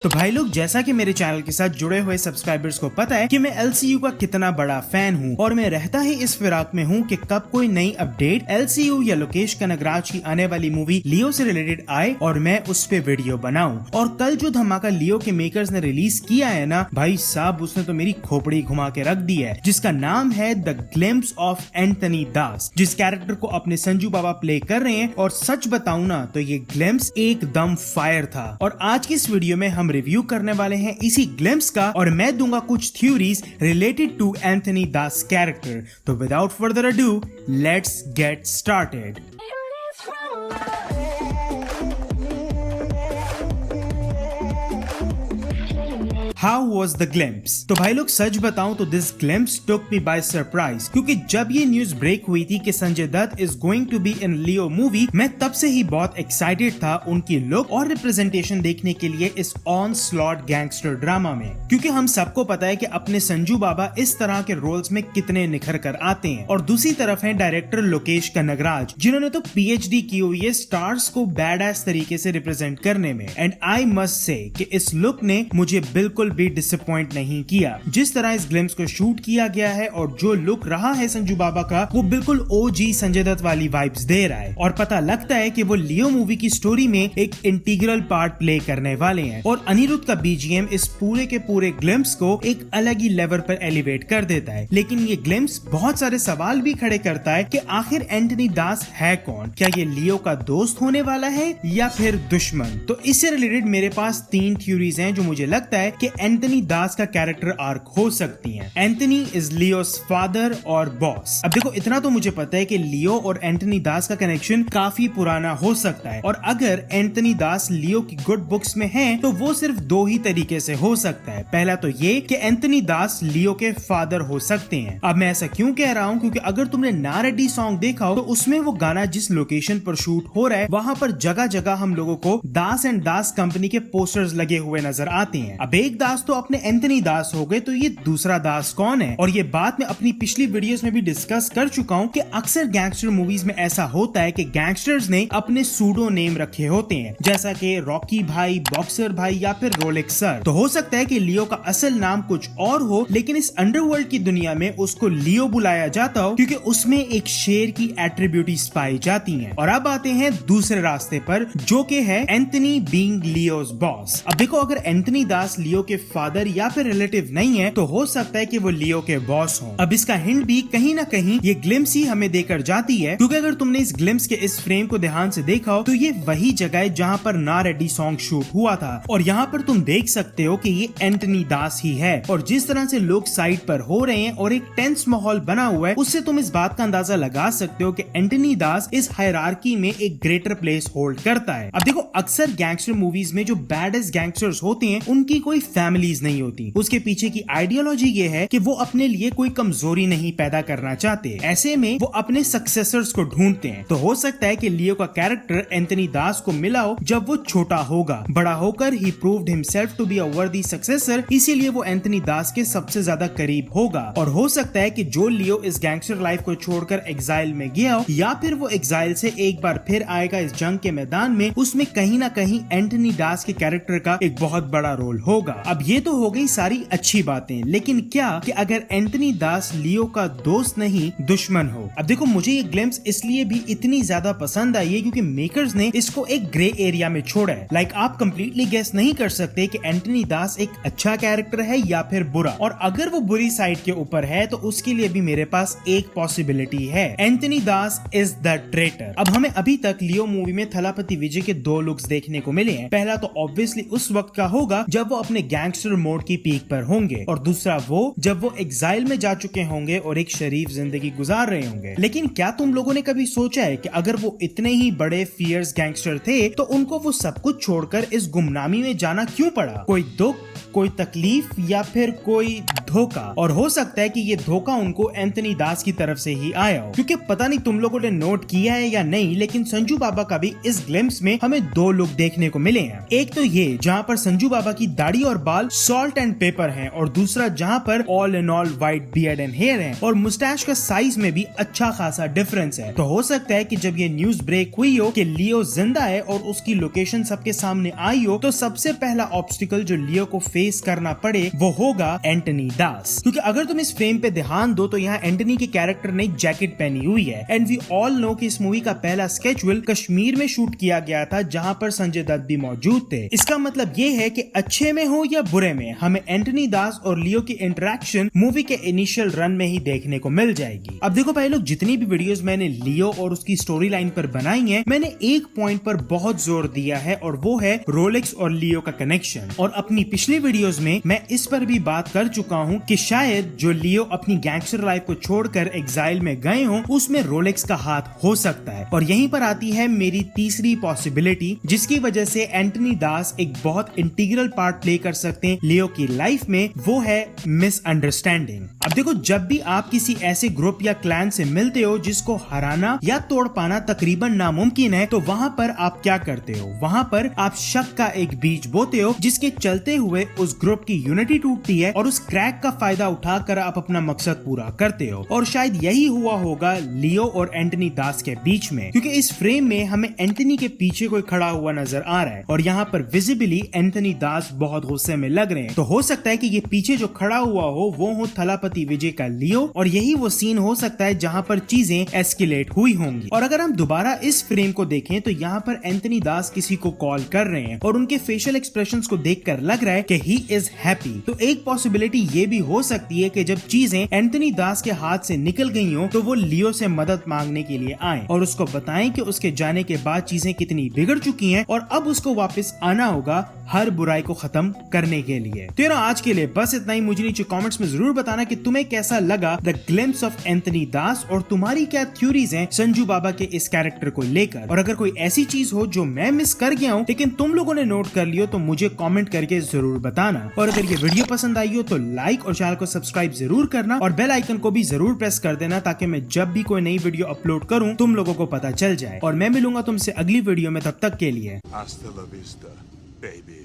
तो भाई लोग, जैसा कि मेरे चैनल के साथ जुड़े हुए सब्सक्राइबर्स को पता है कि मैं एलसीयू का कितना बड़ा फैन हूं और मैं रहता ही इस फिराक में हूं कि कब कोई नई अपडेट एलसीयू या लोकेश कनगराज की आने वाली मूवी लियो से रिलेटेड आए और मैं उस पे वीडियो बनाऊं। और कल जो धमाका लियो के मेकर्स ने रिलीज किया है ना भाई साहब, उसने तो मेरी खोपड़ी घुमा के रख दी है, जिसका नाम है द ग्लिम्प्स ऑफ एंथनी दास, जिस कैरेक्टर को अपने संजू बाबा प्ले कर रहे हैं। और सच बताऊं ना तो ये ग्लिम्प्स एकदम फायर था। और आज की इस वीडियो में हम रिव्यू करने वाले हैं इसी ग्लिम्प्स का और मैं दूंगा कुछ theories related to Anthony Das कैरेक्टर। तो without further ado, let's get started. How was the glimpse? तो भाई लोग, सच बताऊं तो this glimpse took me by surprise, क्योंकि जब ये न्यूज ब्रेक हुई थी कि Sanjay Dutt is going to be in Leo movie, मैं तब से ही बहुत एक्साइटेड था उनकी लुक और रिप्रेजेंटेशन देखने के लिए इस ऑन स्लॉट गैंगस्टर ड्रामा में। क्योंकि हम सबको पता है कि अपने संजू बाबा इस तरह के रोल्स में कितने निखर कर आते हैं। और दूसरी तरफ है डायरेक्टर लोकेश कनगराज, जिन्होंने तो पीएचडी की हुई है स्टार्स को बैड एस तरीके से रिप्रेजेंट करने में। एंड आई मस्ट से कि इस लुक ने मुझे बिल्कुल भी डिसअपॉइंट नहीं किया। जिस तरह इस ग्लिम्स को शूट किया गया है और जो लुक रहा है संजू बाबा का, वो बिल्कुल ओजी संजय दत्त वाली वाइब्स दे रहा है। और पता लगता है कि वो लियो मूवी की स्टोरी में एक इंटीग्रल पार्ट प्ले करने वाले हैं। और अनिरुद्ध का बीजीएम इस पूरे के पूरे ग्लिम्स को एक अलग ही लेवल पर एलिवेट कर देता है। लेकिन ये ग्लिम्स बहुत सारे सवाल भी खड़े करता है कि आखिर एंथनी दास है कौन? क्या ये लियो का दोस्त होने वाला है या फिर दुश्मन? तो इससे रिलेटेड मेरे पास 3 थ्योरीज हैं जो मुझे लगता है कि एंथनी दास का कैरेक्टर आर्क हो सकती है। एंथनी इज लियोस फादर और बॉस। अब देखो, इतना तो मुझे पता है कि लियो और एंथनी दास का कनेक्शन काफी पुराना हो सकता है। और अगर एंथनी दास लियो की गुड बुक्स में है तो वो सिर्फ 2 ही तरीके से हो सकता है। पहला तो ये कि एंथनी दास लियो के फादर हो सकते हैं। अब मैं ऐसा क्यों कह रहा हूँ, क्योंकि अगर तुमने ना रेडी सॉन्ग देखा हो तो उसमें वो गाना जिस लोकेशन पर शूट हो रहा है वहां पर जगह जगह हम लोगों को दास एंड दास कंपनी के पोस्टर्स लगे हुए नजर आते हैं। अब एक दास तो अपने एंथनी दास हो गए, तो ये दूसरा दास कौन है? और ये बात मैं अपनी पिछली वीडियोस में भी डिस्कस कर चुका हूँ कि अक्सर गैंगस्टर मूवीज में ऐसा होता है कि गैंगस्टर्स ने अपने सूडो नेम रखे होते हैं, जैसा कि रॉकी भाई, बॉक्सर भाई या फिर रोलेक्स सर। तो हो सकता है कि लियो का असल नाम कुछ और हो, लेकिन इस अंडरवर्ल्ड की दुनिया में उसको लियो बुलाया जाता हो क्योंकि उसमें एक शेर की एट्रीब्यूटीज पाई जाती हैं। और अब आते हैं दूसरे रास्ते पर, जो कि है एंथनी बीइंग लियोस बॉस। अब देखो, अगर एंथनी दास लियो के फादर या फिर रिलेटिव नहीं है तो हो सकता है कि वो लियो के बॉस हो। अब इसका हिंट भी कहीं ना कहीं ये ग्लिम्स ही हमें देकर जाती है, क्योंकि अगर तुमने इस ग्लिम्स के इस फ्रेम को ध्यान से देखा हो तो ये वही जगह है जहाँ पर ना रेडी सॉन्ग शूट हुआ था। और यहाँ पर तुम देख सकते हो कि ये एंथनी दास ही है। और जिस तरह से लोग साइड पर हो रहे हैं और एक टेंस माहौल बना हुआ है, उससे तुम इस बात का अंदाजा लगा सकते हो कि एंथनी दास इस हायरार्की में एक ग्रेटर प्लेस होल्ड करता है। अब देखो, अक्सर गैंगस्टर मूवीज में जो बैडेस्ट गैंगस्टर्स होते हैं उनकी कोई फैमिलीज नहीं होती। उसके पीछे की आइडियोलॉजी ये है कि वो अपने लिए कोई कमजोरी नहीं पैदा करना चाहते। ऐसे में वो अपने सक्सेसर्स को ढूंढते हैं। तो हो सकता है कि लियो का कैरेक्टर एंथनी दास को मिला हो जब वो छोटा होगा। बड़ा होकर ही proved himself to be a worthy successor, इसीलिए वो एंथनी दास के सबसे ज्यादा करीब होगा। और हो सकता है कि जो लियो इस गैंगस्टर लाइफ को छोड़कर एग्जाइल में गया हो या फिर वो एग्जाइल से एक बार फिर आएगा इस जंग के मैदान में, उसमें कहीं ना कहीं एंथनी दास के कैरेक्टर का एक बहुत बड़ा रोल होगा। अब ये तो हो गई सारी अच्छी बातें, लेकिन क्या कि अगर एंथनी दास लियो का दोस्त नहीं दुश्मन हो? अब देखो, मुझे ये ग्लिम्स इसलिए भी इतनी ज्यादा पसंद आई है क्योंकि मेकर्स ने इसको एक ग्रे एरिया में छोड़ा है। लाइक आप कंप्लीटली गेस नहीं कर सकते कि एंथनी दास एक अच्छा कैरेक्टर है या फिर बुरा। और अगर वो बुरी साइड के ऊपर है तो उसके लिए भी मेरे पास एक पॉसिबिलिटी है, Anthony Das is the traitor. अब हमें अभी तक लियो मूवी में थलापति विजय के 2 लुक्स देखने को मिले हैं। पहला तो ऑब्वियसली उस वक्त का होगा जब वो अपने गैंगस्टर मोड की पीक पर होंगे, और दूसरा वो जब वो एग्जाइल में जा चुके होंगे और एक शरीफ जिंदगी गुजार रहे होंगे। लेकिन क्या तुम लोगों ने कभी सोचा है कि अगर वो इतने ही बड़े फियर्स गैंगस्टर थे तो उनको वो सब कुछ छोड़कर इस गुमनामी में जाना क्यों पड़ा? कोई दुख, कोई तकलीफ या फिर कोई धोखा, और हो सकता है कि ये धोखा उनको एंथनी दास की तरफ से ही आया हो, क्योंकि पता नहीं तुम लोगों ने नोट किया है या नहीं, लेकिन संजू बाबा का भी इस ग्लिम्स में हमें दो लुक देखने को मिले हैं। एक तो ये जहाँ पर संजू बाबा की दाढ़ी और बाल सॉल्ट एंड पेपर हैं, और दूसरा जहाँ पर all in all white beard and hair है, और मुस्टैच का साइज में भी अच्छा खासा डिफरेंस है। तो हो सकता है कि जब ये न्यूज ब्रेक हुई हो कि लियो जिंदा है और उसकी लोकेशन सबके सामने आई हो, तो सबसे पहला ऑब्स्टिकल जो लियो को फेस करना पड़े वो होगा एंटनी दास। क्योंकि अगर तुम इस फ्रेम पे ध्यान दो तो यहाँ एंटनी के कैरेक्टर ने जैकेट पहनी हुई है, एंड वी ऑल नो कि इस मूवी का पहला स्केड्यूल कश्मीर में शूट किया गया था, जहाँ पर संजय दत्त भी मौजूद थे। इसका मतलब ये है कि अच्छे में हो या बुरे में हमें एंटनी दास और लियो की इंटरेक्शन मूवी के इनिशियल रन में ही देखने को मिल जाएगी। अब देखो भाई लोग, जितनी भी वीडियोस मैंने लियो और उसकी स्टोरी लाइन पर बनाई है, मैंने एक पॉइंट पर बहुत जोर दिया है, और वो है रोलेक्स और लियो का कनेक्शन। और अपनी पिछली वीडियोस में मैं इस पर भी बात कर चुका हूँ कि शायद जो लियो अपनी गैंगस्टर लाइफ को छोड़कर एग्जाइल में गए हों, उसमें रोलेक्स का हाथ हो सकता है। और यहीं पर आती है मेरी तीसरी पॉसिबिलिटी, जिसकी वजह से एंटनी दास एक बहुत इंटीग्रल पार्ट प्ले कर सकते हैं लियो की लाइफ में, वो है मिसअंडरस्टैंडिंग। अब देखो, जब भी आप किसी ऐसे ग्रुप या क्लैन से मिलते हो जिसको हराना या तोड़ पाना तकरीबन नामुमकिन है, तो वहाँ पर आप क्या करते हो? वहाँ पर आप शक का एक बीज बोते हो, जिसके चलते हुए उस ग्रुप की यूनिटी टूटती है, और उस क्रैक का फायदा उठाकर आप अपना मकसद पूरा करते हो। और शायद यही हुआ होगा लियो और एंटनी दास के बीच में, क्योंकि इस फ्रेम में हमें एंटनी के पीछे कोई खड़ा हुआ नजर आ रहा है, और यहाँ पर विजिबली एंटनी दास बहुत गुस्से में लग रहे हैं। तो हो सकता है कि ये पीछे जो खड़ा हुआ हो वो हो थलापति विजय का लियो, और यही वो सीन हो सकता है जहाँ पर चीजें एस्केलेट हुई होंगी। और अगर हम दोबारा इस फ्रेम को देखें तो यहाँ पर एंटनी दास किसी को कॉल कर रहे हैं, और उनके फेशियल एक्सप्रेशंस को देखकर लग रहा है कि ही इज हैप्पी। तो एक पॉसिबिलिटी ये भी हो सकती है कि जब चीजें एंटनी दास के हाथ से निकल गई हो, तो वो लियो से मदद मांगने के लिए आए और उसको बताएं कि उसके जाने के बाद चीजें कितनी बिगड़ चुकी हैं, और अब उसको वापस आना होगा हर बुराई को खत्म करने के लिए। तो यार आज के लिए बस इतना ही। मुझे नीचे कमेंट्स में जरूर बताना कि तुम्हें कैसा लगा द ग्लिम्स ऑफ एंटनी दास, और तुम्हारी क्या थ्योरीज हैं संजू बाबा के इस कैरेक्टर को लेकर। और अगर कोई ऐसी चीज हो जो मैं मिस कर गया हूँ लेकिन तुम लोगों ने नोट कर लियो, तो मुझे कमेंट करके जरूर बताना। और अगर ये वीडियो पसंद आई हो तो लाइक और चैनल को सब्सक्राइब जरूर करना, और बेल आइकन को भी जरूर प्रेस कर देना, ताकि मैं जब भी कोई नई वीडियो अपलोड करूँ तुम लोगों को पता चल जाए। और मैं मिलूंगा तुमसे अगली वीडियो में, तब तक के लिए Hasta la vista, baby.